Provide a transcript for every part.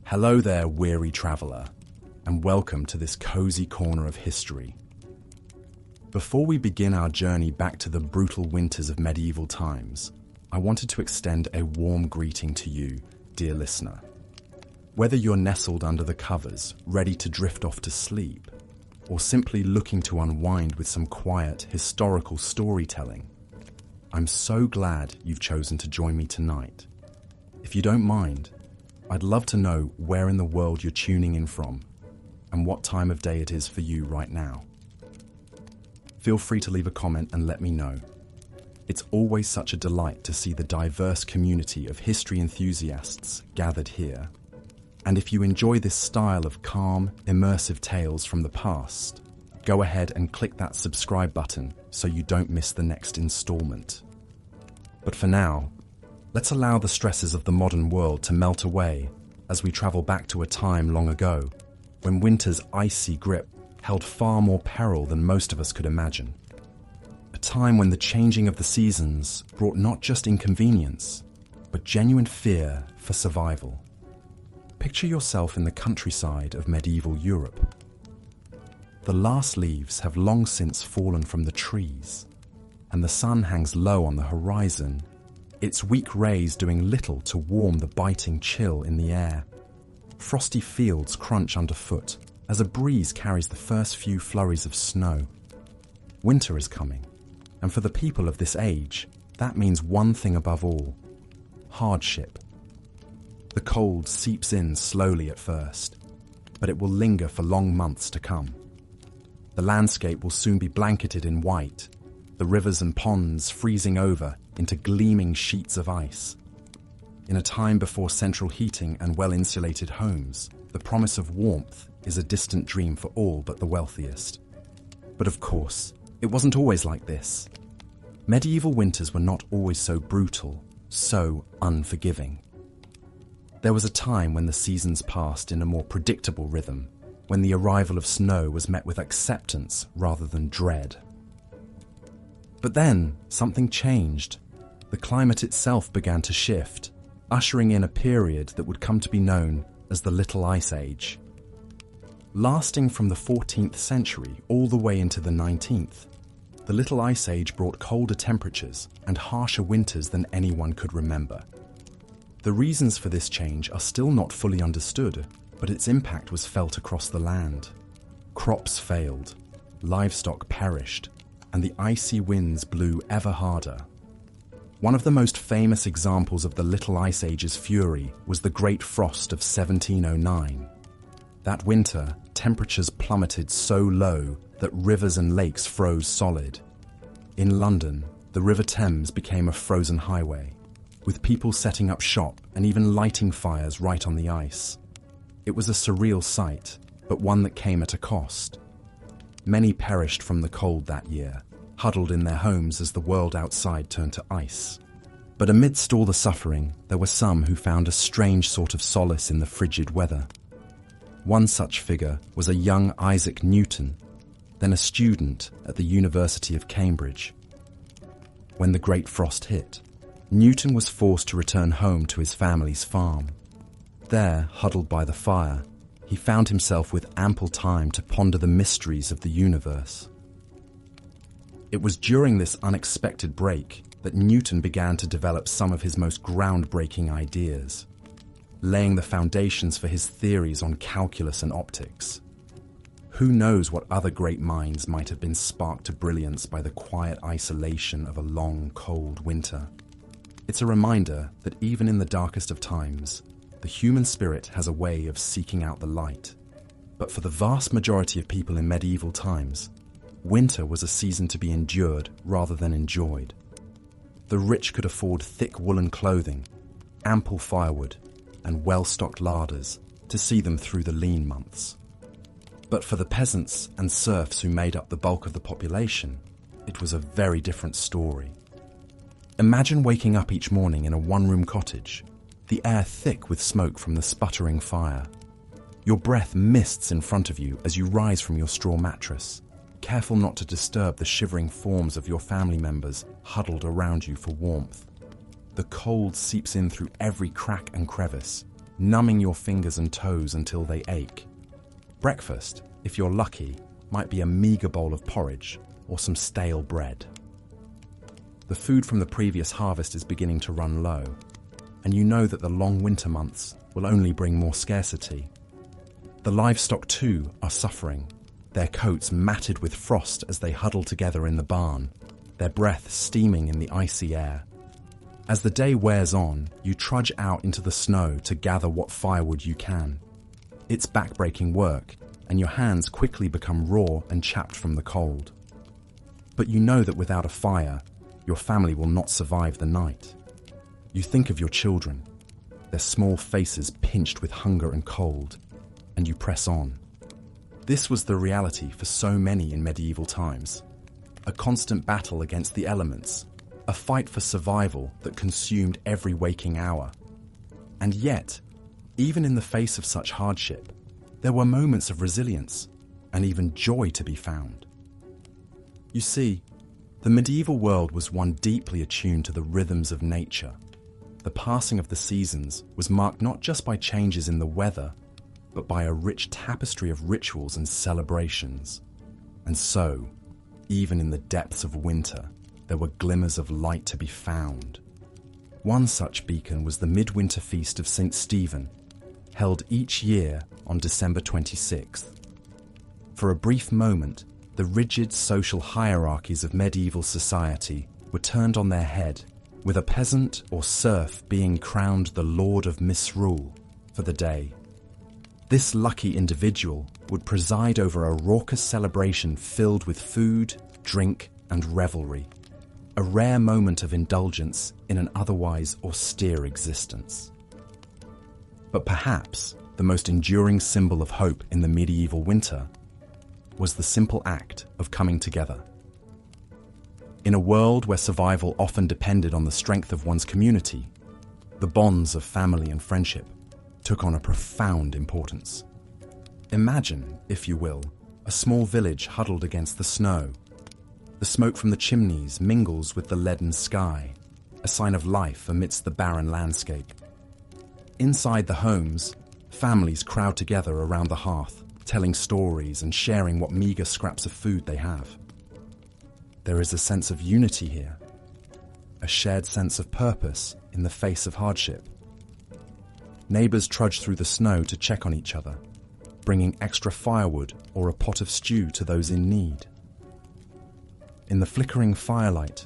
Hello there, weary traveller, and welcome to this cozy corner of history. Before we begin our journey back to the brutal winters of medieval times, I wanted to extend a warm greeting to you, dear listener. Whether you're nestled under the covers, ready to drift off to sleep, or simply looking to unwind with some quiet, historical storytelling, I'm so glad you've chosen to join me tonight. If you don't mind, I'd love to know where in the world you're tuning in from and what time of day it is for you right now. Feel free to leave a comment and let me know. It's always such a delight to see the diverse community of history enthusiasts gathered here. And if you enjoy this style of calm, immersive tales from the past, go ahead and click that subscribe button so you don't miss the next installment. But for now, let's allow the stresses of the modern world to melt away as we travel back to a time long ago when winter's icy grip held far more peril than most of us could imagine. A time when the changing of the seasons brought not just inconvenience, but genuine fear for survival. Picture yourself in the countryside of medieval Europe. The last leaves have long since fallen from the trees, and the sun hangs low on the horizon, its weak rays doing little to warm the biting chill in the air. Frosty fields crunch underfoot as a breeze carries the first few flurries of snow. Winter is coming, and for the people of this age, that means one thing above all: hardship. The cold seeps in slowly at first, but it will linger for long months to come. The landscape will soon be blanketed in white, the rivers and ponds freezing over into gleaming sheets of ice. In a time before central heating and well-insulated homes, the promise of warmth is a distant dream for all but the wealthiest. But of course, it wasn't always like this. Medieval winters were not always so brutal, so unforgiving. There was a time when the seasons passed in a more predictable rhythm, when the arrival of snow was met with acceptance rather than dread. But then, something changed. The climate itself began to shift, ushering in a period that would come to be known as the Little Ice Age. Lasting from the 14th century all the way into the 19th, the Little Ice Age brought colder temperatures and harsher winters than anyone could remember. The reasons for this change are still not fully understood, but its impact was felt across the land. Crops failed, livestock perished, and the icy winds blew ever harder. One of the most famous examples of the Little Ice Age's fury was the Great Frost of 1709. That winter, temperatures plummeted so low that rivers and lakes froze solid. In London, the River Thames became a frozen highway, with people setting up shop and even lighting fires right on the ice. It was a surreal sight, but one that came at a cost. Many perished from the cold that year, huddled in their homes as the world outside turned to ice. But amidst all the suffering, there were some who found a strange sort of solace in the frigid weather. One such figure was a young Isaac Newton, then a student at the University of Cambridge. When the Great Frost hit, Newton was forced to return home to his family's farm. There, huddled by the fire, he found himself with ample time to ponder the mysteries of the universe. It was during this unexpected break that Newton began to develop some of his most groundbreaking ideas, laying the foundations for his theories on calculus and optics. Who knows what other great minds might have been sparked to brilliance by the quiet isolation of a long, cold winter. It's a reminder that even in the darkest of times, the human spirit has a way of seeking out the light. But for the vast majority of people in medieval times, winter was a season to be endured rather than enjoyed. The rich could afford thick woolen clothing, ample firewood, and well-stocked larders to see them through the lean months. But for the peasants and serfs who made up the bulk of the population, it was a very different story. Imagine waking up each morning in a one-room cottage, the air thick with smoke from the sputtering fire. Your breath mists in front of you as you rise from your straw mattress, careful not to disturb the shivering forms of your family members huddled around you for warmth. The cold seeps in through every crack and crevice, numbing your fingers and toes until they ache. Breakfast, if you're lucky, might be a meager bowl of porridge or some stale bread. The food from the previous harvest is beginning to run low, and you know that the long winter months will only bring more scarcity. The livestock too are suffering, their coats matted with frost as they huddle together in the barn, their breath steaming in the icy air. As the day wears on, you trudge out into the snow to gather what firewood you can. It's backbreaking work, and your hands quickly become raw and chapped from the cold. But you know that without a fire, your family will not survive the night. You think of your children, their small faces pinched with hunger and cold, and you press on. This was the reality for so many in medieval times. A constant battle against the elements, a fight for survival that consumed every waking hour. And yet, even in the face of such hardship, there were moments of resilience and even joy to be found. You see, the medieval world was one deeply attuned to the rhythms of nature. The passing of the seasons was marked not just by changes in the weather, but by a rich tapestry of rituals and celebrations. And so, even in the depths of winter, there were glimmers of light to be found. One such beacon was the midwinter feast of St. Stephen, held each year on December 26th. For a brief moment, the rigid social hierarchies of medieval society were turned on their head, with a peasant or serf being crowned the Lord of Misrule for the day. This lucky individual would preside over a raucous celebration filled with food, drink, and revelry, a rare moment of indulgence in an otherwise austere existence. But perhaps the most enduring symbol of hope in the medieval winter was the simple act of coming together. In a world where survival often depended on the strength of one's community, the bonds of family and friendship took on a profound importance. Imagine, if you will, a small village huddled against the snow. The smoke from the chimneys mingles with the leaden sky, a sign of life amidst the barren landscape. Inside the homes, families crowd together around the hearth, telling stories and sharing what meager scraps of food they have. There is a sense of unity here, a shared sense of purpose in the face of hardship. Neighbors trudge through the snow to check on each other, bringing extra firewood or a pot of stew to those in need. In the flickering firelight,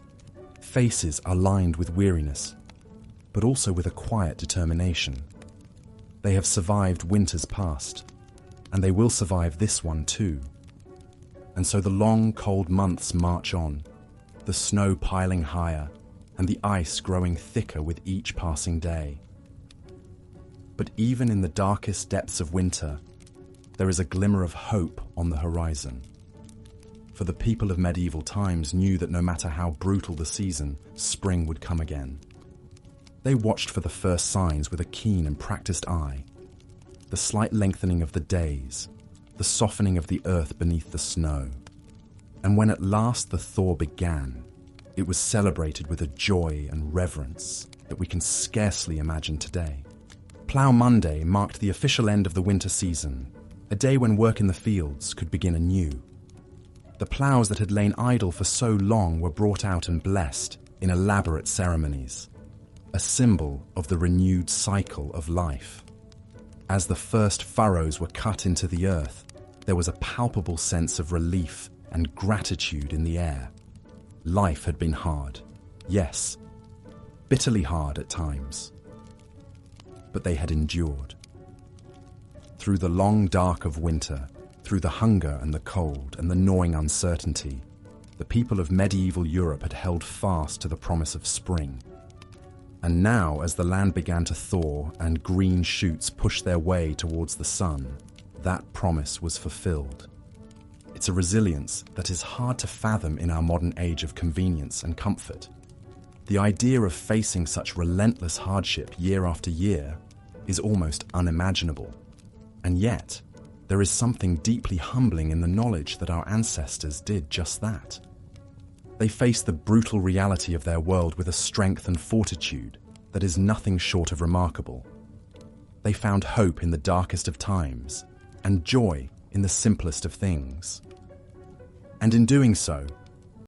faces are lined with weariness, but also with a quiet determination. They have survived winters past, and they will survive this one too. And so the long, cold months march on, the snow piling higher and the ice growing thicker with each passing day. But even in the darkest depths of winter, there is a glimmer of hope on the horizon. For the people of medieval times knew that no matter how brutal the season, spring would come again. They watched for the first signs with a keen and practiced eye. The slight lengthening of the days, the softening of the earth beneath the snow. And when at last the thaw began, it was celebrated with a joy and reverence that we can scarcely imagine today. Plough Monday marked the official end of the winter season, a day when work in the fields could begin anew. The ploughs that had lain idle for so long were brought out and blessed in elaborate ceremonies, a symbol of the renewed cycle of life. As the first furrows were cut into the earth, there was a palpable sense of relief and gratitude in the air. Life had been hard, yes, bitterly hard at times, but they had endured. Through the long dark of winter, through the hunger and the cold and the gnawing uncertainty, the people of medieval Europe had held fast to the promise of spring. And now, as the land began to thaw and green shoots pushed their way towards the sun, that promise was fulfilled. It's a resilience that is hard to fathom in our modern age of convenience and comfort. The idea of facing such relentless hardship year after year is almost unimaginable. And yet, there is something deeply humbling in the knowledge that our ancestors did just that. They faced the brutal reality of their world with a strength and fortitude that is nothing short of remarkable. They found hope in the darkest of times and joy in the simplest of things. And in doing so,